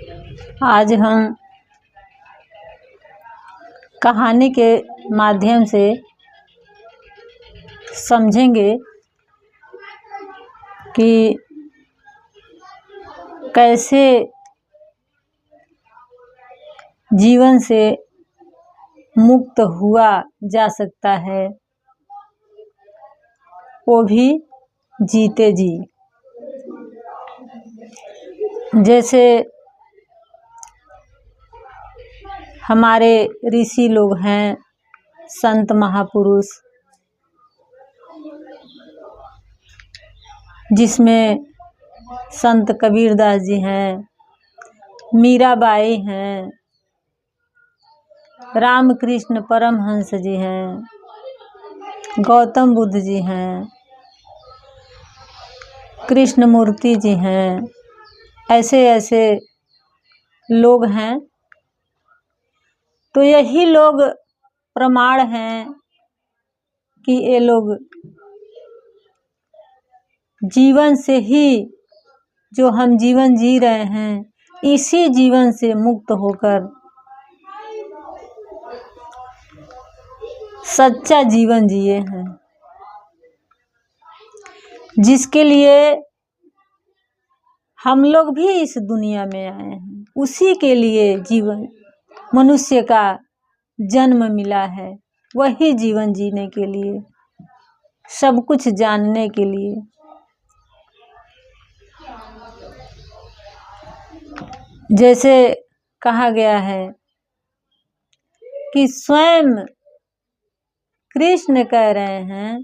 आज हम कहानी के माध्यम से समझेंगे कि कैसे जीवन से मुक्त हुआ जा सकता है, वो भी जीते जी। जैसे हमारे ऋषि लोग हैं, संत महापुरुष, जिसमें संत कबीरदास जी हैं, मीराबाई हैं, रामकृष्ण परमहंस जी हैं, गौतम बुद्ध जी हैं, कृष्णमूर्ति जी हैं। ऐसे ऐसे लोग हैं। तो यही लोग प्रमाण हैं कि ये लोग जीवन से ही, जो हम जीवन जी रहे हैं, इसी जीवन से मुक्त होकर सच्चा जीवन जिए हैं, जिसके लिए हम लोग भी इस दुनिया में आए हैं। उसी के लिए जीवन, मनुष्य का जन्म मिला है, वही जीवन जीने के लिए, सब कुछ जानने के लिए। जैसे कहा गया है कि स्वयं कृष्ण कह रहे हैं,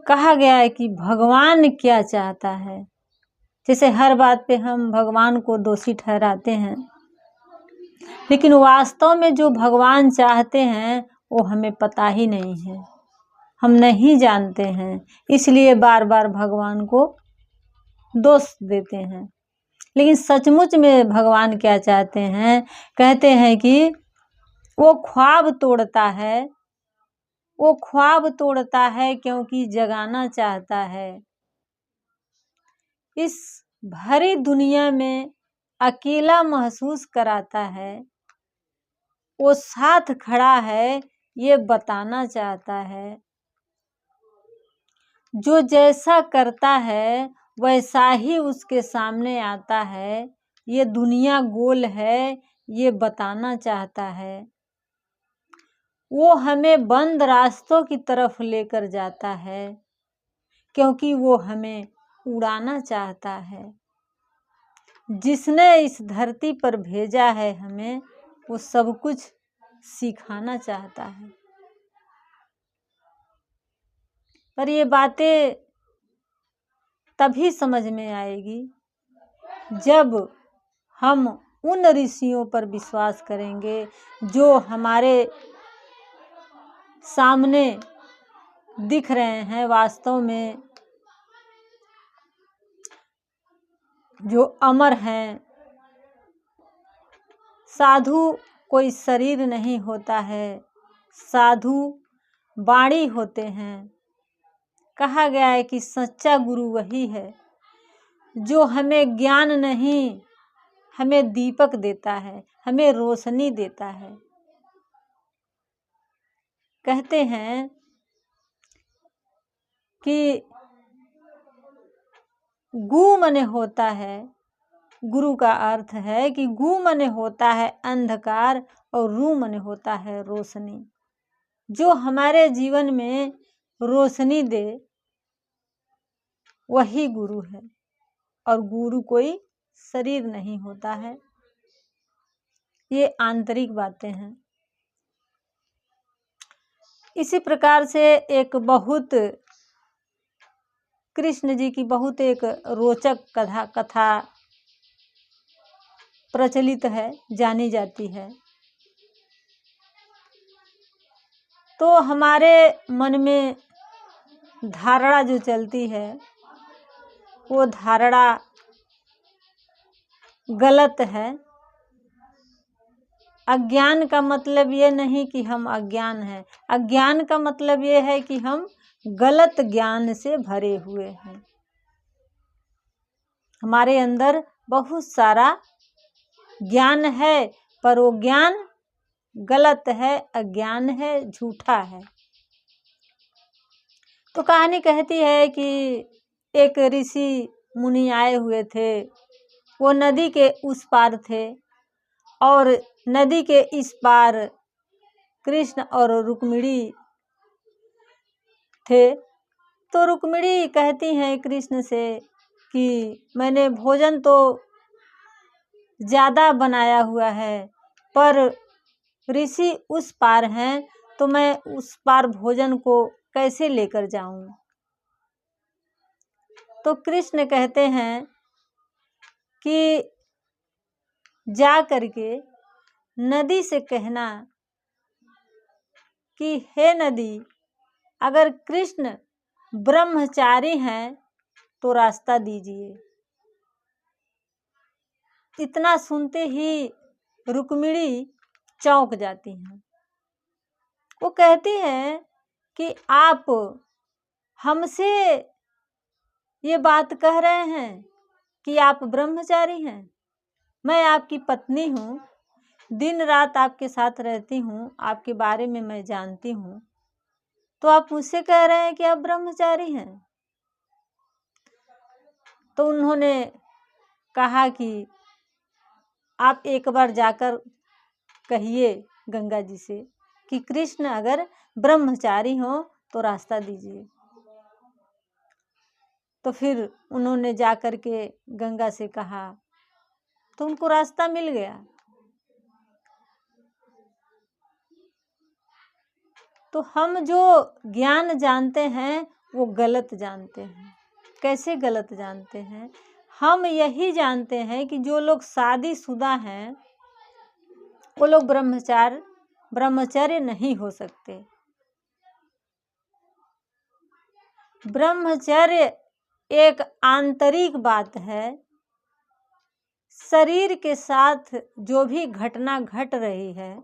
कहा गया है कि भगवान क्या चाहता है। जैसे हर बात पे हम भगवान को दोषी ठहराते हैं, लेकिन वास्तव में जो भगवान चाहते हैं वो हमें पता ही नहीं है, हम नहीं जानते हैं, इसलिए बार बार भगवान को दोष देते हैं। लेकिन सचमुच में भगवान क्या चाहते हैं? कहते हैं कि वो ख्वाब तोड़ता है, वो ख्वाब तोड़ता है क्योंकि जगाना चाहता है। इस भरी दुनिया में अकेला महसूस कराता है, वो साथ खड़ा है, ये बताना चाहता है। जो जैसा करता है वैसा ही उसके सामने आता है, ये दुनिया गोल है, ये बताना चाहता है। वो हमें बंद रास्तों की तरफ लेकर जाता है, क्योंकि वो हमें उड़ाना चाहता है। जिसने इस धरती पर भेजा है हमें, वो सब कुछ सिखाना चाहता है। पर ये बातें तभी समझ में आएगी जब हम उन ऋषियों पर विश्वास करेंगे जो हमारे सामने दिख रहे हैं, वास्तव में जो अमर हैं। साधु कोई शरीर नहीं होता है, साधु वाणी होते हैं। कहा गया है कि सच्चा गुरु वही है जो हमें ज्ञान नहीं, हमें दीपक देता है, हमें रोशनी देता है। कहते हैं कि गु मने होता है, गुरु का अर्थ है कि गु मने होता है अंधकार और रू मने होता है रोशनी। जो हमारे जीवन में रोशनी दे वही गुरु है, और गुरु कोई शरीर नहीं होता है। ये आंतरिक बातें हैं। इसी प्रकार से एक बहुत कृष्ण जी की बहुत एक रोचक कथा प्रचलित है, जानी जाती है। तो हमारे मन में धारणा जो चलती है, वो धारणा गलत है। अज्ञान का मतलब ये नहीं कि हम अज्ञान हैं, अज्ञान का मतलब ये है कि हम गलत ज्ञान से भरे हुए हैं, हमारे अंदर बहुत सारा ज्ञान है, पर वो ज्ञान गलत है, अज्ञान है, झूठा है। तो कहानी कहती है कि एक ऋषि मुनि आए हुए थे। वो नदी के उस पार थे और नदी के इस पार कृष्ण और रुक्मिणी थे। तो रुक्मिणी कहती हैं कृष्ण से कि मैंने भोजन तो ज़्यादा बनाया हुआ है, पर ऋषि उस पार हैं, तो मैं उस पार भोजन को कैसे लेकर जाऊं। तो कृष्ण कहते हैं कि जा करके नदी से कहना कि हे नदी, अगर कृष्ण ब्रह्मचारी हैं तो रास्ता दीजिए। इतना सुनते ही रुक्मिणी चौंक जाती हैं। वो कहती हैं कि आप हमसे ये बात कह रहे हैं कि आप ब्रह्मचारी हैं। मैं आपकी पत्नी हूँ, दिन रात आपके साथ रहती हूँ, आपके बारे में मैं जानती हूँ, तो आप मुझसे कह रहे हैं कि आप ब्रह्मचारी हैं। तो उन्होंने कहा कि आप एक बार जाकर कहिए गंगा जी से कि कृष्ण अगर ब्रह्मचारी हो तो रास्ता दीजिए। तो फिर उन्होंने जाकर के गंगा से कहा तो उनको रास्ता मिल गया। तो हम जो ज्ञान जानते हैं वो गलत जानते हैं। कैसे गलत जानते हैं? हम यही जानते हैं कि जो लोग शादीशुदा हैं वो लोग ब्रह्मचर्य नहीं हो सकते। ब्रह्मचर्य एक आंतरिक बात है। शरीर के साथ जो भी घटना घट रही है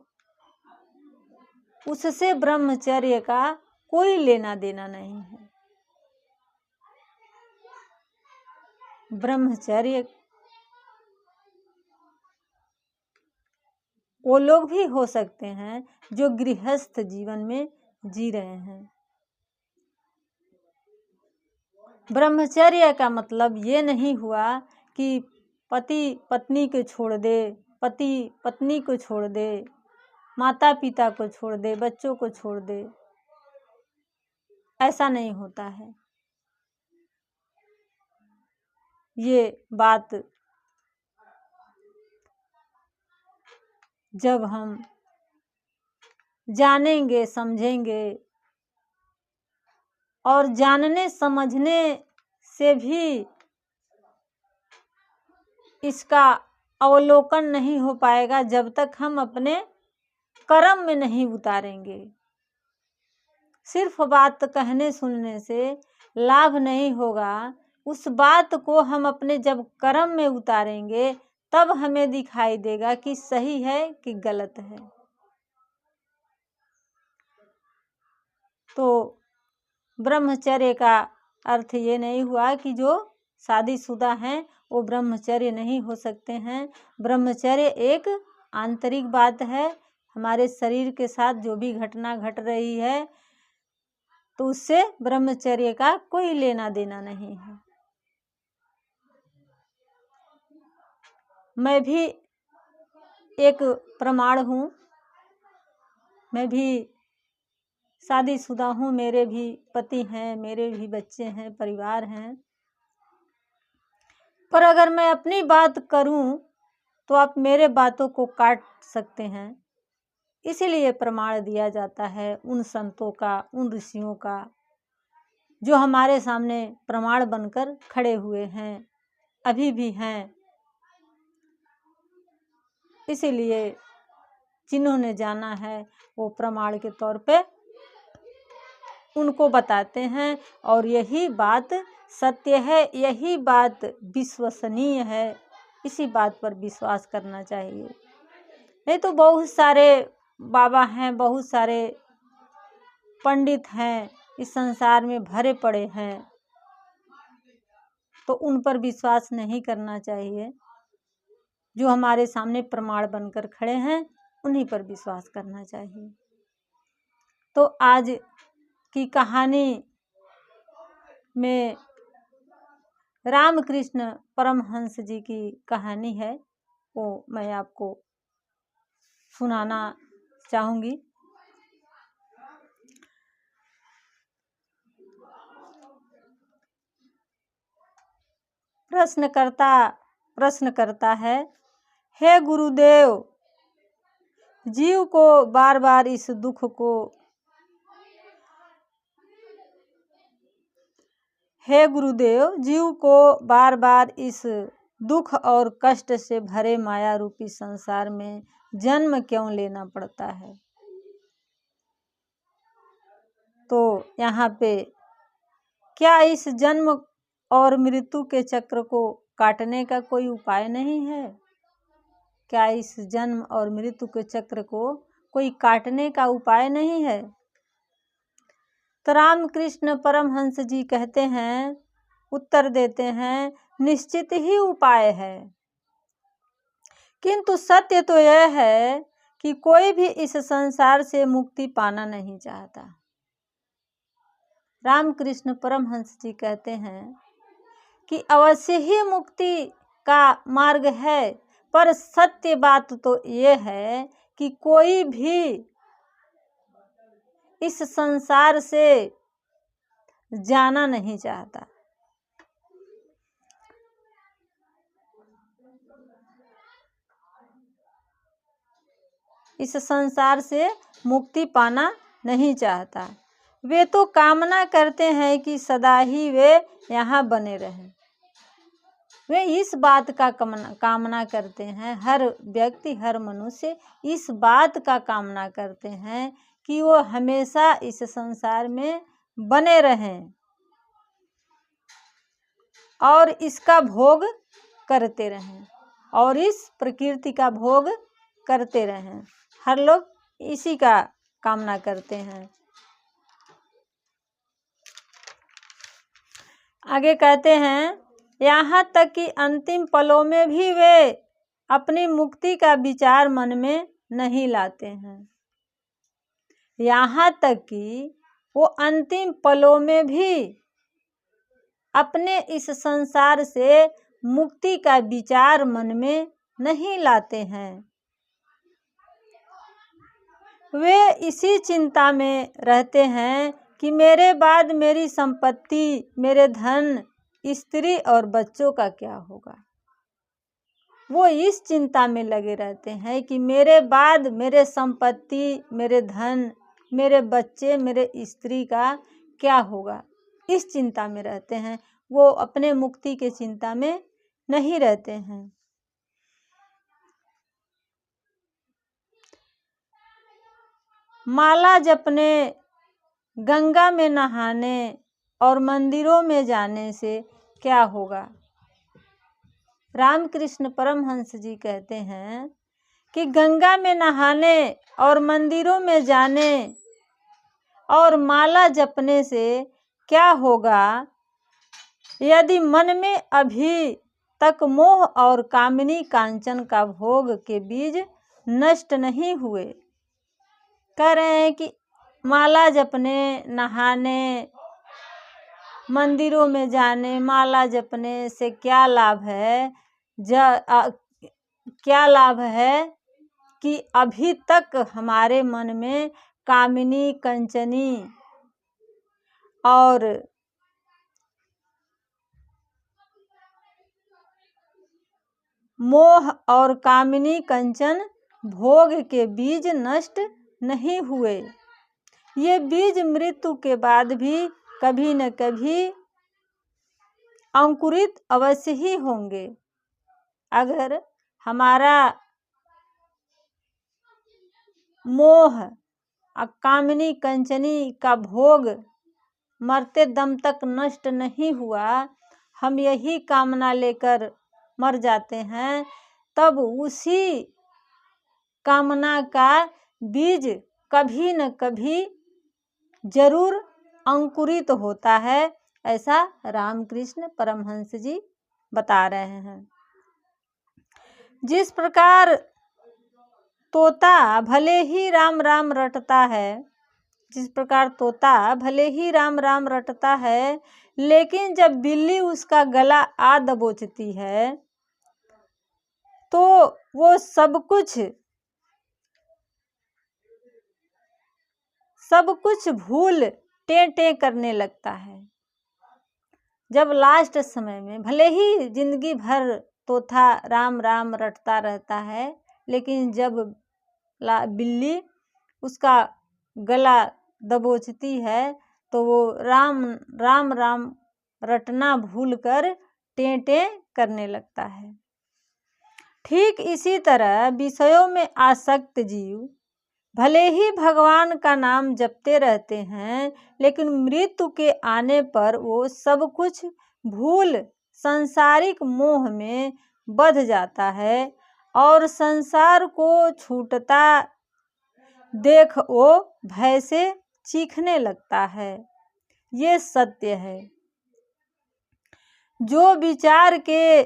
उससे ब्रह्मचर्य का कोई लेना देना नहीं है। ब्रह्मचर्य वो लोग भी हो सकते हैं जो गृहस्थ जीवन में जी रहे हैं। ब्रह्मचर्य का मतलब ये नहीं हुआ कि पति पत्नी को छोड़ दे, पति पत्नी को छोड़ दे, माता पिता को छोड़ दे, बच्चों को छोड़ दे। ऐसा नहीं होता है। ये बात जब हम जानेंगे, समझेंगे, और जानने समझने से भी इसका अवलोकन नहीं हो पाएगा जब तक हम अपने कर्म में नहीं उतारेंगे। सिर्फ बात कहने सुनने से लाभ नहीं होगा। उस बात को हम अपने जब कर्म में उतारेंगे तब हमें दिखाई देगा कि सही है कि गलत है। तो ब्रह्मचर्य का अर्थ ये नहीं हुआ कि जो शादीशुदा हैं वो ब्रह्मचर्य नहीं हो सकते हैं। ब्रह्मचर्य एक आंतरिक बात है। हमारे शरीर के साथ जो भी घटना घट रही है तो उससे ब्रह्मचर्य का कोई लेना देना नहीं है। मैं भी एक प्रमाण हूँ। मैं भी शादीशुदा हूँ, मेरे भी पति हैं, मेरे भी बच्चे हैं, परिवार हैं। पर अगर मैं अपनी बात करूं तो आप मेरे बातों को काट सकते हैं। इसीलिए प्रमाण दिया जाता है उन संतों का, उन ऋषियों का जो हमारे सामने प्रमाण बनकर खड़े हुए हैं, अभी भी हैं। इसीलिए जिन्होंने जाना है वो प्रमाण के तौर पे उनको बताते हैं और यही बात सत्य है, यही बात विश्वसनीय है। इसी बात पर विश्वास करना चाहिए। नहीं तो बहुत सारे बाबा हैं, बहुत सारे पंडित हैं, इस संसार में भरे पड़े हैं। तो उन पर विश्वास नहीं करना चाहिए। जो हमारे सामने प्रमाण बनकर खड़े हैं उन्हीं पर विश्वास करना चाहिए। तो आज की कहानी में रामकृष्ण परमहंस जी की कहानी है, वो मैं आपको सुनाना चाहूँगी। प्रश्न करता है, हे गुरुदेव, जीव को बार बार इस दुख को हे गुरुदेव, जीव को बार बार इस दुख और कष्ट से भरे माया रूपी संसार में जन्म क्यों लेना पड़ता है? तो यहाँ पे क्या इस जन्म और मृत्यु के चक्र को काटने का कोई उपाय नहीं है? क्या इस जन्म और मृत्यु के चक्र को कोई काटने का उपाय नहीं है? तो रामकृष्ण परमहंस जी कहते हैं, उत्तर देते हैं, निश्चित ही उपाय है, किंतु सत्य तो यह है कि कोई भी इस संसार से मुक्ति पाना नहीं चाहता। रामकृष्ण परमहंस जी कहते हैं कि अवश्य ही मुक्ति का मार्ग है, पर सत्य बात तो ये है कि कोई भी इस संसार से जाना नहीं चाहता। इस संसार से मुक्ति पाना नहीं चाहता। वे तो कामना करते हैं कि सदा ही वे यहाँ बने रहें। वे इस बात का कामना करते हैं, हर व्यक्ति, हर मनुष्य इस बात का कामना करते हैं कि वो हमेशा इस संसार में बने रहें और इसका भोग करते रहें और इस प्रकृति का भोग करते रहें। हर लोग इसी का कामना करते हैं। आगे कहते हैं, यहाँ तक कि अंतिम पलों में भी वे अपनी मुक्ति का विचार मन में नहीं लाते हैं। यहाँ तक कि वो अंतिम पलों में भी अपने इस संसार से मुक्ति का विचार मन में नहीं लाते हैं। वे इसी चिंता में रहते हैं कि मेरे बाद मेरी संपत्ति, मेरे धन, स्त्री और बच्चों का क्या होगा। वो इस चिंता में लगे रहते हैं कि मेरे बाद मेरे संपत्ति, मेरे धन, मेरे बच्चे, मेरे स्त्री का क्या होगा। इस चिंता में रहते हैं, वो अपने मुक्ति के चिंता में नहीं रहते हैं। माला जपने, गंगा में नहाने और मंदिरों में जाने से क्या होगा। रामकृष्ण परमहंस जी कहते हैं कि गंगा में नहाने और मंदिरों में जाने और माला जपने से क्या होगा यदि मन में अभी तक मोह और कामिनी कांचन का भोग के बीज नष्ट नहीं हुए। कह रहे हैं कि माला जपने, नहाने, मंदिरों में जाने, माला जपने से क्या लाभ है? क्या लाभ है कि अभी तक हमारे मन में कामिनी, कंचनी और मोह और कामिनी कंचन भोग के बीज नष्ट नहीं हुए। ये बीज मृत्यु के बाद भी कभी न कभी अंकुरित अवश्य ही होंगे। अगर हमारा मोह कामिनी कंचनी का भोग मरते दम तक नष्ट नहीं हुआ, हम यही कामना लेकर मर जाते हैं, तब उसी कामना का बीज कभी न कभी जरूर अंकुरित होता है ऐसा रामकृष्ण परमहंस जी बता रहे हैं। जिस प्रकार तोता भले ही राम राम रटता है, जिस प्रकार तोता भले ही राम राम रटता है, लेकिन जब बिल्ली उसका गला आ दबोचती है तो वो सब कुछ भूल टें टें करने लगता है। जब लास्ट समय में भले ही जिंदगी भर तोता राम राम रटता रहता है, लेकिन जब बिल्ली उसका गला दबोचती है तो वो राम राम राम रटना भूलकर टें टें करने लगता है। ठीक इसी तरह विषयों में आसक्त जीव भले ही भगवान का नाम जपते रहते हैं, लेकिन मृत्यु के आने पर वो सब कुछ भूल सांसारिक मोह में बंध जाता है और संसार को छूटता देख वो भय से चीखने लगता है। ये सत्य है। जो विचार के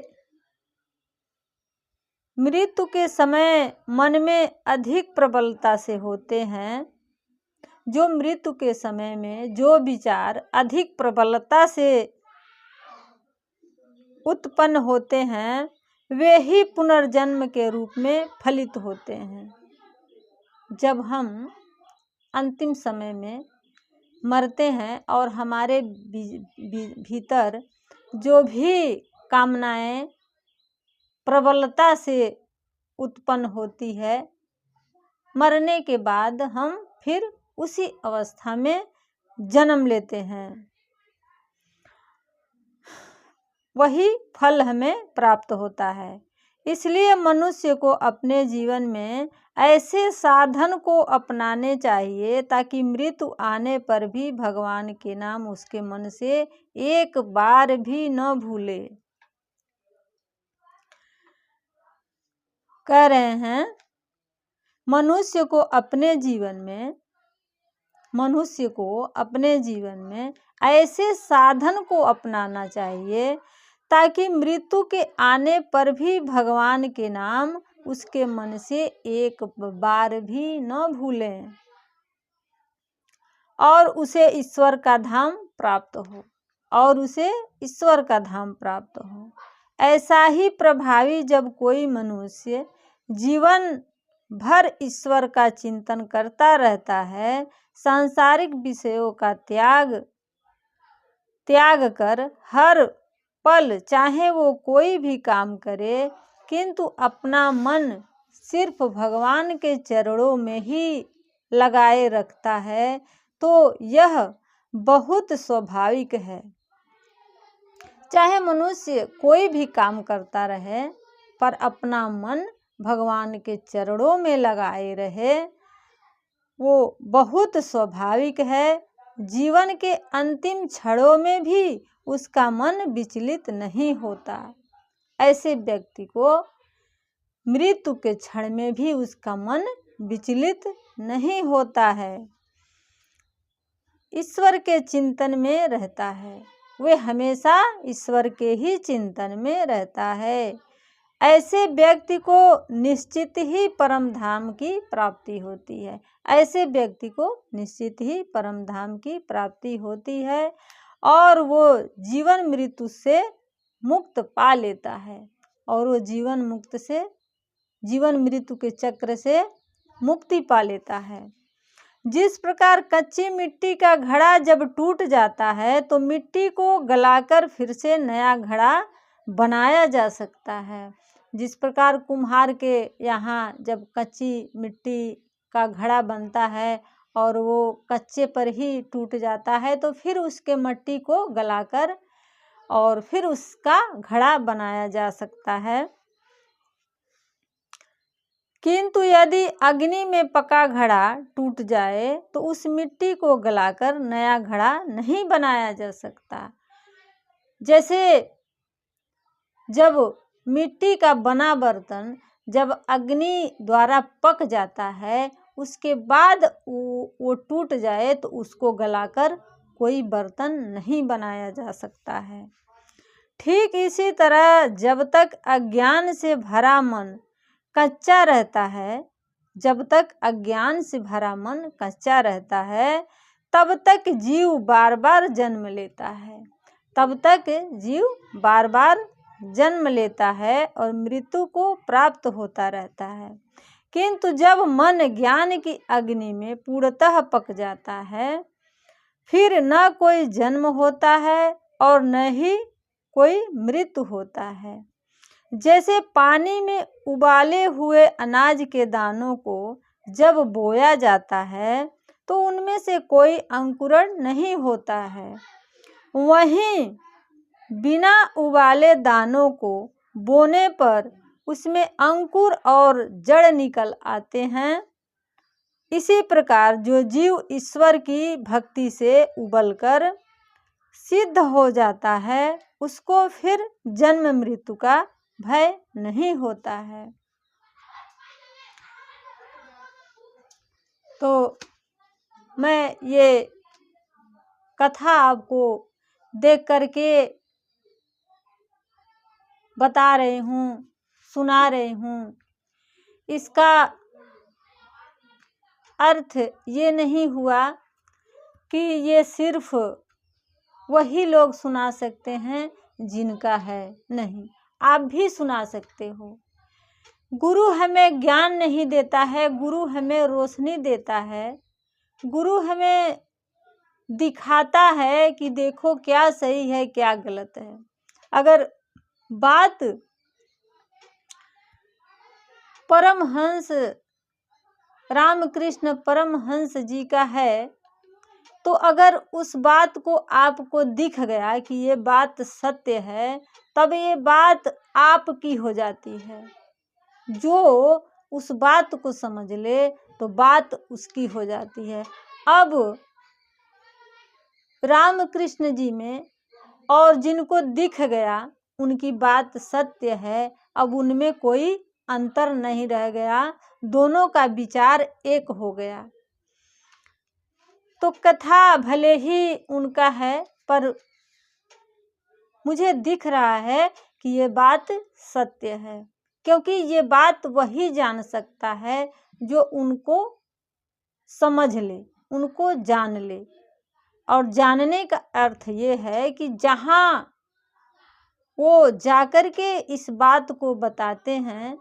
मृत्यु के समय मन में अधिक प्रबलता से होते हैं, जो मृत्यु के समय में जो विचार अधिक प्रबलता से उत्पन्न होते हैं, वे ही पुनर्जन्म के रूप में फलित होते हैं। जब हम अंतिम समय में मरते हैं और हमारे भीतर जो भी कामनाएं प्रबलता से उत्पन्न होती है, मरने के बाद हम फिर उसी अवस्था में जन्म लेते हैं, वही फल हमें प्राप्त होता है। इसलिए मनुष्य को अपने जीवन में ऐसे साधन को अपनाने चाहिए ताकि मृत्यु आने पर भी भगवान के नाम उसके मन से एक बार भी न भूले। कह रहे हैं मनुष्य को अपने जीवन में ऐसे साधन को अपनाना चाहिए ताकि मृत्यु के आने पर भी भगवान के नाम उसके मन से एक बार भी न भूलें और उसे ईश्वर का धाम प्राप्त हो। ऐसा ही प्रभावी जब कोई मनुष्य जीवन भर ईश्वर का चिंतन करता रहता है, सांसारिक विषयों का त्याग कर हर पल चाहे वो कोई भी काम करे, किंतु अपना मन सिर्फ भगवान के चरणों में ही लगाए रखता है, तो यह बहुत स्वाभाविक है। चाहे मनुष्य कोई भी काम करता रहे पर अपना मन भगवान के चरणों में लगाए रहे, वो बहुत स्वाभाविक है। जीवन के अंतिम क्षणों में भी उसका मन विचलित नहीं होता। ऐसे व्यक्ति को मृत्यु के क्षण में भी उसका मन विचलित नहीं होता है, ईश्वर के चिंतन में रहता है। वे हमेशा ईश्वर के ही चिंतन में रहता है। ऐसे व्यक्ति को निश्चित ही परम धाम की प्राप्ति होती है और वो जीवन मृत्यु से मुक्त पा लेता है और वो जीवन मृत्यु के चक्र से मुक्ति पा लेता है। जिस प्रकार कच्ची मिट्टी का घड़ा जब टूट जाता है तो मिट्टी को गलाकर फिर से नया घड़ा बनाया जा सकता है, जिस प्रकार कुम्हार के यहाँ जब कच्ची मिट्टी का घड़ा बनता है और वो कच्चे पर ही टूट जाता है तो फिर उसके मिट्टी को गलाकर और फिर उसका घड़ा बनाया जा सकता है। किंतु यदि अग्नि में पका घड़ा टूट जाए तो उस मिट्टी को गलाकर नया घड़ा नहीं बनाया जा सकता। जैसे जब मिट्टी का बना बर्तन जब अग्नि द्वारा पक जाता है, उसके बाद वो टूट जाए तो उसको गलाकर कोई बर्तन नहीं बनाया जा सकता है। ठीक इसी तरह जब तक अज्ञान से भरा मन कच्चा रहता है, जब तक अज्ञान से भरा मन कच्चा रहता है, तब तक जीव बार बार जन्म लेता है, तब तक जीव बार बार जन्म लेता है और मृत्यु को प्राप्त होता रहता है। किंतु जब मन ज्ञान की अग्नि में पूर्णतः पक जाता है, फिर न कोई जन्म होता है और न ही कोई मृत्यु होता है। जैसे पानी में उबाले हुए अनाज के दानों को जब बोया जाता है तो उनमें से कोई अंकुरण नहीं होता है, वहीं बिना उबाले दानों को बोने पर उसमें अंकुर और जड़ निकल आते हैं। इसी प्रकार जो जीव ईश्वर की भक्ति से उबलकर सिद्ध हो जाता है, उसको फिर जन्म मृत्यु का भय नहीं होता है। तो मैं ये कथा आपको देख करके बता रही हूँ, सुना रही हूँ। इसका अर्थ ये नहीं हुआ कि ये सिर्फ वही लोग सुना सकते हैं जिनका है, नहीं, आप भी सुना सकते हो। गुरु हमें ज्ञान नहीं देता है, गुरु हमें रोशनी देता है, गुरु हमें दिखाता है कि देखो क्या सही है क्या गलत है। अगर बात परमहंस रामकृष्ण परमहंस जी का है, तो अगर उस बात को आपको दिख गया कि ये बात सत्य है, तब ये बात आपकी हो जाती है। जो उस बात को समझ ले तो बात उसकी हो जाती है। अब रामकृष्ण जी में और जिनको दिख गया उनकी बात सत्य है, अब उनमें कोई अंतर नहीं रह गया, दोनों का विचार एक हो गया। तो कथा भले ही उनका है, पर मुझे दिख रहा है कि ये बात सत्य है, क्योंकि ये बात वही जान सकता है जो उनको समझ ले, उनको जान ले। और जानने का अर्थ ये है कि जहाँ वो जाकर के इस बात को बताते हैं,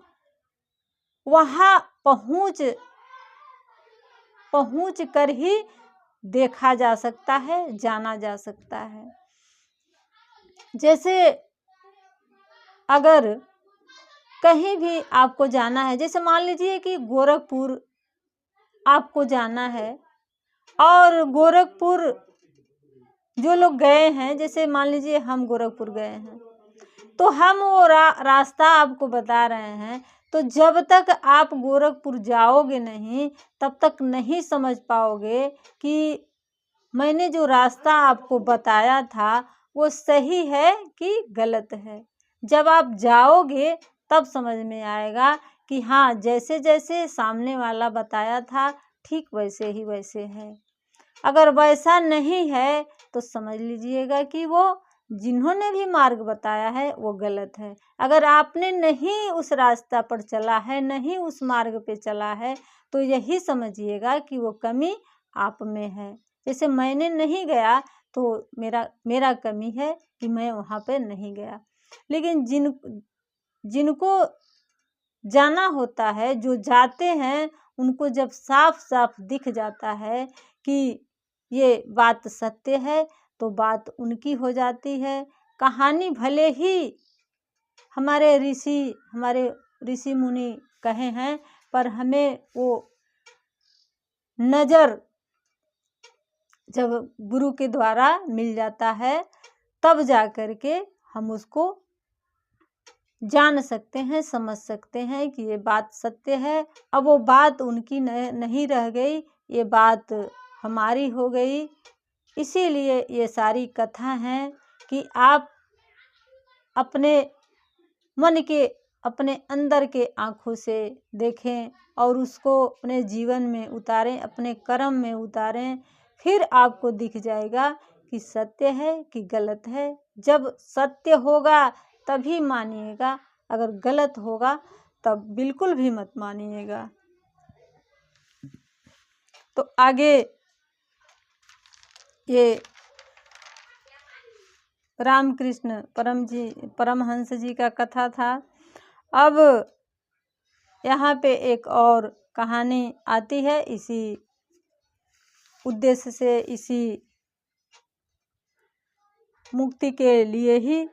वहाँ पहुँच कर ही देखा जा सकता है, जाना जा सकता है। जैसे अगर कहीं भी आपको जाना है, जैसे मान लीजिए कि गोरखपुर आपको जाना है, और गोरखपुर जो लोग गए हैं, जैसे मान लीजिए हम गोरखपुर गए हैं, तो हम वो रास्ता आपको बता रहे हैं, तो जब तक आप गोरखपुर जाओगे नहीं, तब तक नहीं समझ पाओगे कि मैंने जो रास्ता आपको बताया था वो सही है कि गलत है। जब आप जाओगे तब समझ में आएगा कि हाँ, जैसे जैसे सामने वाला बताया था ठीक वैसे ही वैसे है। अगर वैसा नहीं है तो समझ लीजिएगा कि वो जिन्होंने भी मार्ग बताया है वो गलत है। अगर आपने नहीं उस रास्ता पर चला है, नहीं उस मार्ग पे चला है, तो यही समझिएगा कि वो कमी आप में है। जैसे मैंने नहीं गया तो मेरा कमी है कि मैं वहाँ पे नहीं गया। लेकिन जिनको जाना होता है, जो जाते हैं, उनको जब साफ साफ दिख जाता है कि ये बात सत्य है, तो बात उनकी हो जाती है। कहानी भले ही हमारे ऋषि मुनि कहे हैं, पर हमें वो नज़र जब गुरु के द्वारा मिल जाता है, तब जा कर के हम उसको जान सकते हैं, समझ सकते हैं कि ये बात सत्य है। अब वो बात उनकी नहीं रह गई, ये बात हमारी हो गई। इसीलिए ये सारी कथा हैं कि आप अपने मन के, अपने अंदर के आँखों से देखें और उसको अपने जीवन में उतारें, अपने कर्म में उतारें। फिर आपको दिख जाएगा कि सत्य है कि गलत है। जब सत्य होगा तभी मानिएगा, अगर गलत होगा तब बिल्कुल भी मत मानिएगा। तो आगे ये रामकृष्ण परमहंस जी का कथा था। अब यहाँ पे एक और कहानी आती है इसी उद्देश्य से, इसी मुक्ति के लिए ही।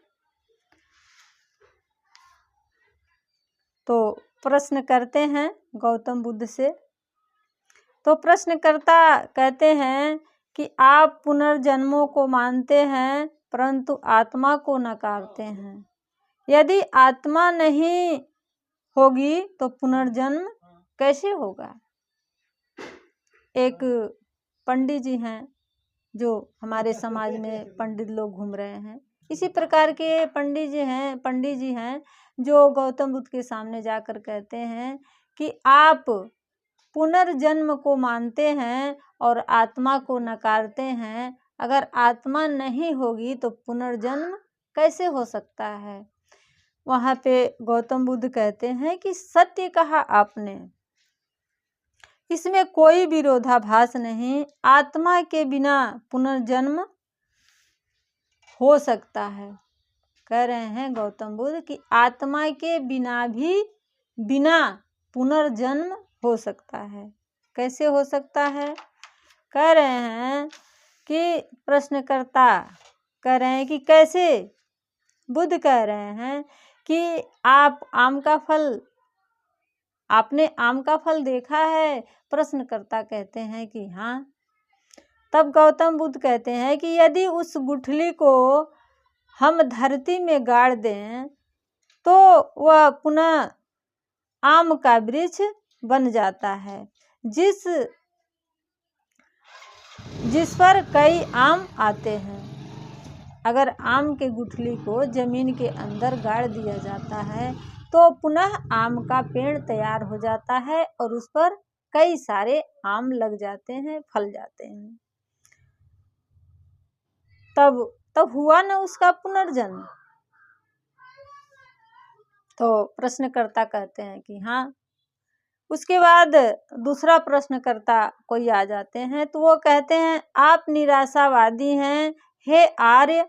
तो प्रश्न करते हैं गौतम बुद्ध से। तो प्रश्नकर्ता कहते हैं कि आप पुनर्जन्मों को मानते हैं परंतु आत्मा को नकारते हैं। यदि आत्मा नहीं होगी तो पुनर्जन्म कैसे होगा? एक पंडित जी हैं जो हमारे समाज में पंडित लोग घूम रहे हैं, इसी प्रकार के पंडित जी हैं जो गौतम बुद्ध के सामने जाकर कहते हैं कि आप पुनर्जन्म को मानते हैं और आत्मा को नकारते हैं। अगर आत्मा नहीं होगी तो पुनर्जन्म कैसे हो सकता है? वहाँ पे गौतम बुद्ध कहते हैं कि सत्य कहा आपने, इसमें कोई विरोधाभास नहीं। आत्मा के बिना पुनर्जन्म हो सकता है। कह रहे हैं गौतम बुद्ध कि आत्मा के बिना पुनर्जन्म हो सकता है। कैसे हो सकता है? कह रहे हैं कि प्रश्नकर्ता कह रहे हैं कि कैसे? बुद्ध कह रहे हैं कि आपने आम का फल देखा है? प्रश्नकर्ता कहते हैं कि हाँ। तब गौतम बुद्ध कहते हैं कि यदि उस गुठली को हम धरती में गाड़ दें तो वह पुनः आम का वृक्ष बन जाता है, जिस पर कई आम आते हैं। अगर आम के गुठली को जमीन के अंदर गाड़ दिया जाता है तो पुनः आम का पेड़ तैयार हो जाता है और उस पर कई सारे आम लग जाते हैं, फल जाते हैं। तब हुआ ना उसका पुनर्जन्म। तो प्रश्नकर्ता कहते हैं कि हाँ। उसके बाद दूसरा प्रश्नकर्ता कोई आ जाते हैं तो वो कहते हैं आप निराशावादी हैं। हे आर्य,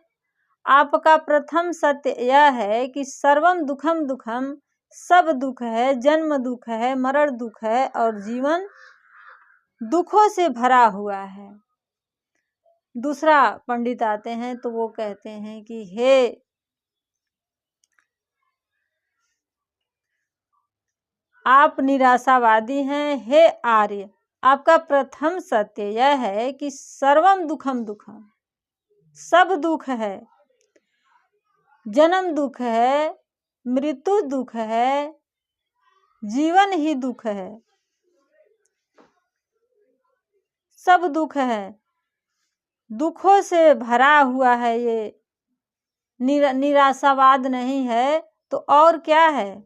आपका प्रथम सत्य यह है कि सर्वम दुखम दुखम, सब दुख है, जन्म दुख है, मरण दुख है और जीवन दुखों से भरा हुआ है। दूसरा पंडित आते हैं तो वो कहते हैं कि हे आप निराशावादी हैं। हे आर्य, आपका प्रथम सत्य यह है कि सर्वम दुखम दुखम, सब दुख है, जन्म दुख है, मृत्यु दुख है, जीवन ही दुख है, सब दुख है, दुखों से भरा हुआ है। ये निराशावाद नहीं है तो और क्या है?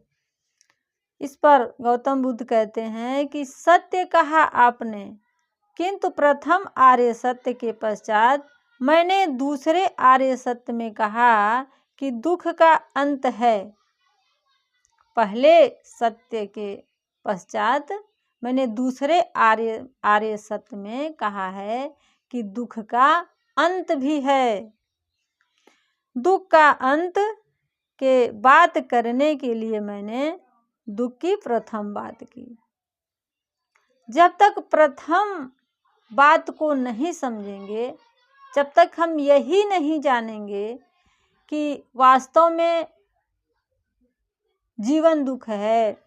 इस पर गौतम बुद्ध कहते हैं कि सत्य कहा आपने, किंतु प्रथम आर्य सत्य के पश्चात मैंने दूसरे आर्य सत्य में कहा कि दुख का अंत है। पहले सत्य के पश्चात मैंने दूसरे आर्य सत्य में कहा है कि दुख का अंत भी है। दुख का अंत के बात करने के लिए मैंने दुख की प्रथम बात की। जब तक प्रथम बात को नहीं समझेंगे, जब तक हम यही नहीं जानेंगे कि वास्तव में जीवन दुख है,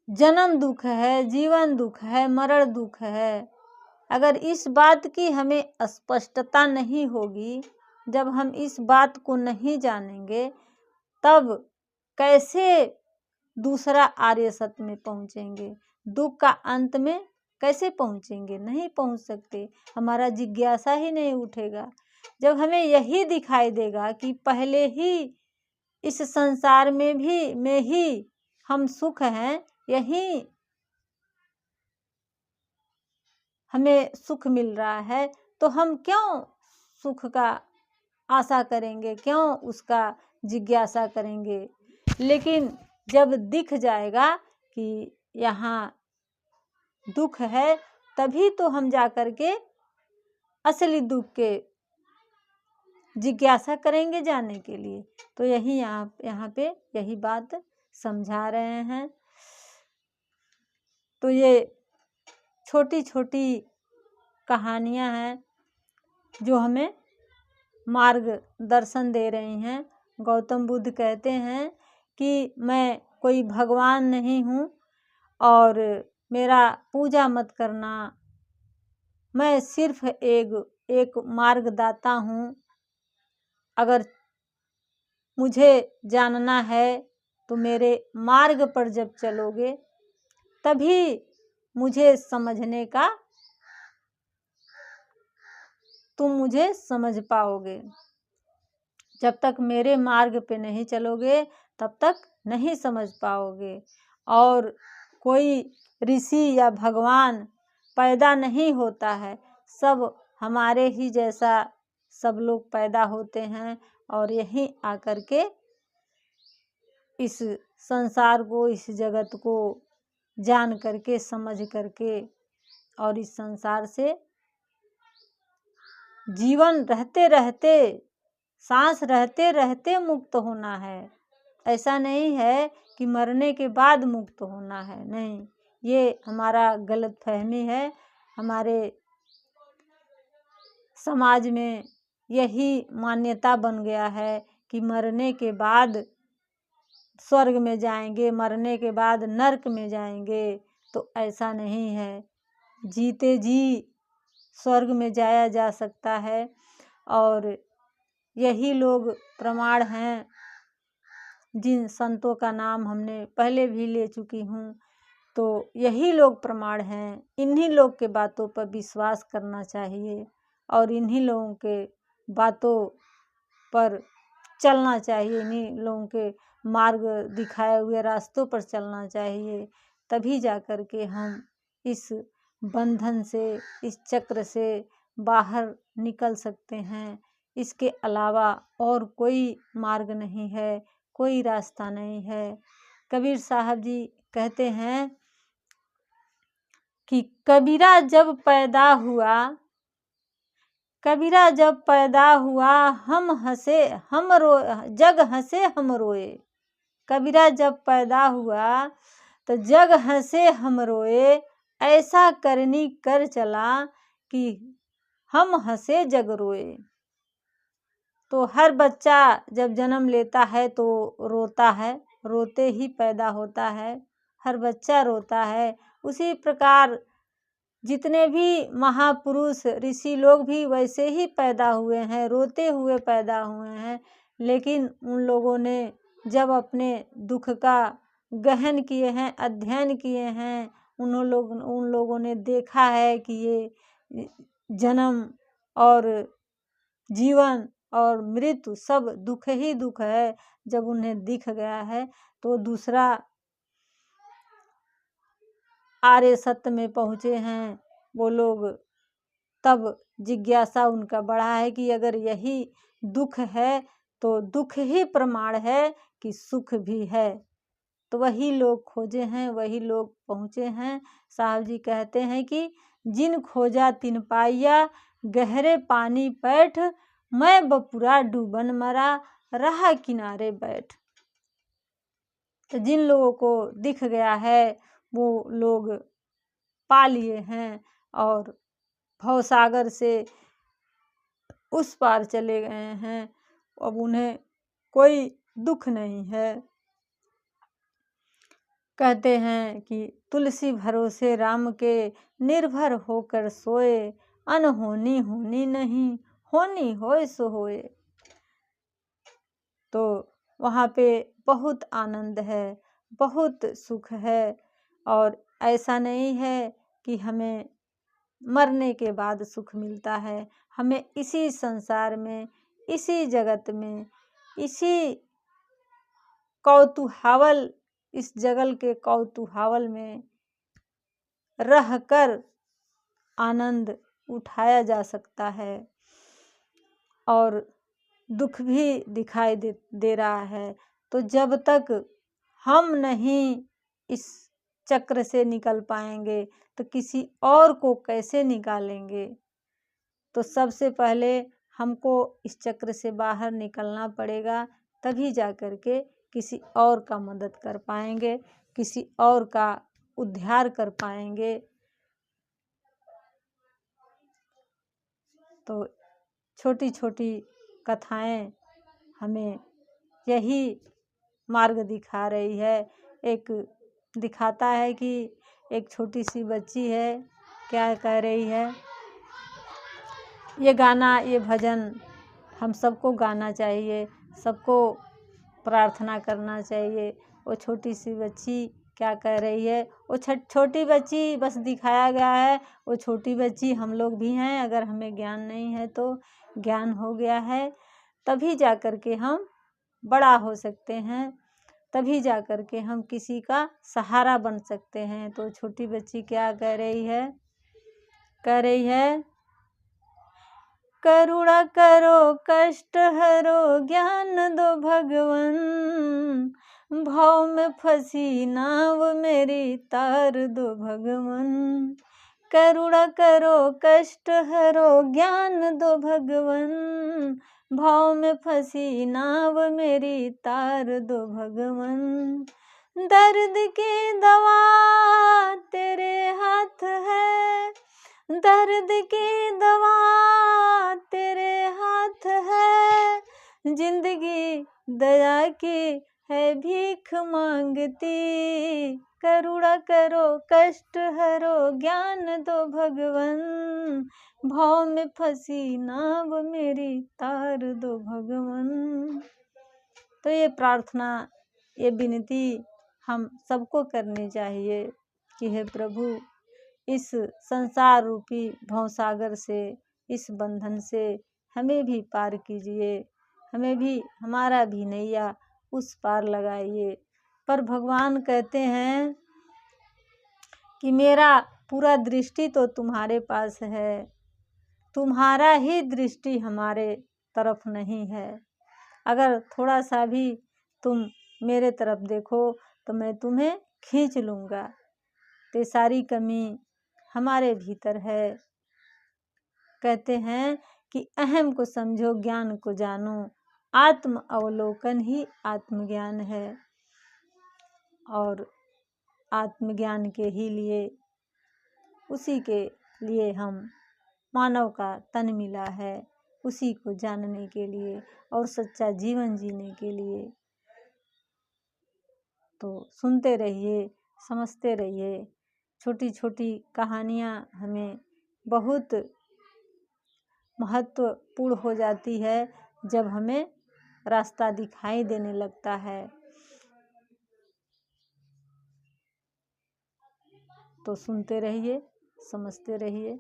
जन्म दुख है, जीवन दुख है, मरण दुख है, अगर इस बात की हमें स्पष्टता नहीं होगी, जब हम इस बात को नहीं जानेंगे, तब कैसे दूसरा आर्य सत्य में पहुँचेंगे? दुख का अंत में कैसे पहुँचेंगे? नहीं पहुँच सकते। हमारा जिज्ञासा ही नहीं उठेगा। जब हमें यही दिखाई देगा कि पहले ही इस संसार में ही हम सुख हैं, यही हमें सुख मिल रहा है, तो हम क्यों सुख का आशा करेंगे, क्यों उसका जिज्ञासा करेंगे। लेकिन जब दिख जाएगा कि यहाँ दुख है, तभी तो हम जा कर के असली दुख के जिज्ञासा करेंगे जानने के लिए। तो यही यहाँ पे यही बात समझा रहे हैं। तो ये छोटी छोटी कहानियाँ हैं जो हमें मार्गदर्शन दे रही हैं। गौतम बुद्ध कहते हैं कि मैं कोई भगवान नहीं हूँ और मेरा पूजा मत करना, मैं सिर्फ एक मार्गदाता हूँ। अगर मुझे जानना है तो मेरे मार्ग पर जब चलोगे तभी मुझे समझने का तुम मुझे समझ पाओगे। जब तक मेरे मार्ग पे नहीं चलोगे तब तक नहीं समझ पाओगे। और कोई ऋषि या भगवान पैदा नहीं होता है, सब हमारे ही जैसा सब लोग पैदा होते हैं और यहीं आकर के इस संसार को, इस जगत को जान करके, समझ करके और इस संसार से जीवन रहते रहते, सांस रहते रहते मुक्त होना है। ऐसा नहीं है कि मरने के बाद मुक्त होना है, नहीं, ये हमारा गलतफहमी है। हमारे समाज में यही मान्यता बन गया है कि मरने के बाद स्वर्ग में जाएंगे, मरने के बाद नरक में जाएंगे। तो ऐसा नहीं है, जीते जी स्वर्ग में जाया जा सकता है। और यही लोग प्रमाण हैं जिन संतों का नाम हमने पहले भी ले चुकी हूँ। तो यही लोग प्रमाण हैं, इन्हीं लोग के बातों पर विश्वास करना चाहिए और इन्हीं लोगों के बातों पर चलना चाहिए, इन्हीं लोगों के मार्ग दिखाए हुए रास्तों पर चलना चाहिए। तभी जा कर के हम इस बंधन से, इस चक्र से बाहर निकल सकते हैं। इसके अलावा और कोई मार्ग नहीं है, कोई रास्ता नहीं है। कबीर साहब जी कहते हैं कि कबीरा जब पैदा हुआ, कबीरा जब पैदा हुआ, हम हंसे हम रो, जग हंसे हम रोए। कबीरा जब पैदा हुआ तो जग हंसे हम रोए, ऐसा करनी कर चला कि हम हंसे जग रोए। तो हर बच्चा जब जन्म लेता है तो रोता है, रोते ही पैदा होता है, हर बच्चा रोता है। उसी प्रकार जितने भी महापुरुष ऋषि लोग भी वैसे ही पैदा हुए हैं, रोते हुए पैदा हुए हैं। लेकिन उन लोगों ने जब अपने दुख का गहन किए हैं, अध्ययन किए हैं, उन लोगों ने देखा है कि ये जन्म और जीवन और मृत्यु सब दुख ही दुख है। जब उन्हें दिख गया है तो दूसरा आर्य सत्य में पहुँचे हैं वो लोग। तब जिज्ञासा उनका बढ़ा है कि अगर यही दुख है तो दुख ही प्रमाण है कि सुख भी है। तो वही लोग खोजे हैं, वही लोग पहुँचे हैं। साहब जी कहते हैं कि जिन खोजा तिन पाइया, गहरे पानी पैठ, मैं बपुरा डूबन मरा, रहा किनारे बैठ। तो जिन लोगों को दिख गया है वो लोग पा लिए हैं और भवसागर से उस पार चले गए हैं। अब उन्हें कोई दुख नहीं है। कहते हैं कि तुलसी भरोसे राम के, निर्भर होकर सोए, अनहोनी होनी नहीं, होनी होए सो होए। तो वहाँ पे बहुत आनंद है, बहुत सुख है। और ऐसा नहीं है कि हमें मरने के बाद सुख मिलता है। हमें इसी संसार में, इसी जगत में, इसी कौतूहल, इस जगल के कौतूहल में रहकर आनंद उठाया जा सकता है और दुख भी दिखाई दे रहा है। तो जब तक हम नहीं इस चक्र से निकल पाएंगे तो किसी और को कैसे निकालेंगे। तो सबसे पहले हमको इस चक्र से बाहर निकलना पड़ेगा, तभी जा कर के किसी और का मदद कर पाएंगे, किसी और का उद्धार कर पाएंगे। तो छोटी छोटी कथाएं हमें यही मार्ग दिखा रही है। एक दिखाता है कि एक छोटी सी बच्ची है, क्या कह रही है, ये गाना, ये भजन हम सबको गाना चाहिए, सबको प्रार्थना करना चाहिए। वो छोटी सी बच्ची क्या कह रही है, वो छोटी बच्ची बस दिखाया गया है, वो छोटी बच्ची हम लोग भी हैं। अगर हमें ज्ञान नहीं है तो ज्ञान हो गया है, तभी जा कर के हम बड़ा हो सकते हैं, तभी जा कर के हम किसी का सहारा बन सकते हैं। तो छोटी बच्ची क्या कह रही है, कह रही है, करुणा करो कष्ट हरो ज्ञान दो भगवन, भाव में फंसी नाव मेरी तार दो भगवन। करुणा करो कष्ट हरो ज्ञान दो भगवन, भाव में फंसी नाव मेरी तार दो भगवन। दर्द की दवा तेरे हाथ है, दर्द की दवा तेरे हाथ है, जिंदगी दया की है भीख मांगती। करुणा करो कष्ट हरो ज्ञान दो भगवन, भाव में फंसी नाव मेरी तार दो भगवन। तो ये प्रार्थना, ये विनती हम सबको करनी चाहिए कि हे प्रभु, इस संसार रूपी भवसागर से, इस बंधन से हमें भी पार कीजिए, हमें भी, हमारा भी नैया उस पार लगाइए। पर भगवान कहते हैं कि मेरा पूरा दृष्टि तो तुम्हारे पास है, तुम्हारा ही दृष्टि हमारे तरफ नहीं है। अगर थोड़ा सा भी तुम मेरे तरफ देखो तो मैं तुम्हें खींच लूँगा। तो सारी कमी हमारे भीतर है। कहते हैं कि अहम को समझो ज्ञान को जानो, आत्म अवलोकन ही आत्मज्ञान है। और आत्मज्ञान के ही लिए, उसी के लिए हम मानव का तन मिला है, उसी को जानने के लिए और सच्चा जीवन जीने के लिए। तो सुनते रहिए, समझते रहिए। छोटी छोटी कहानियाँ हमें बहुत महत्वपूर्ण हो जाती है जब हमें रास्ता दिखाई देने लगता है। तो सुनते रहिए, समझते रहिए।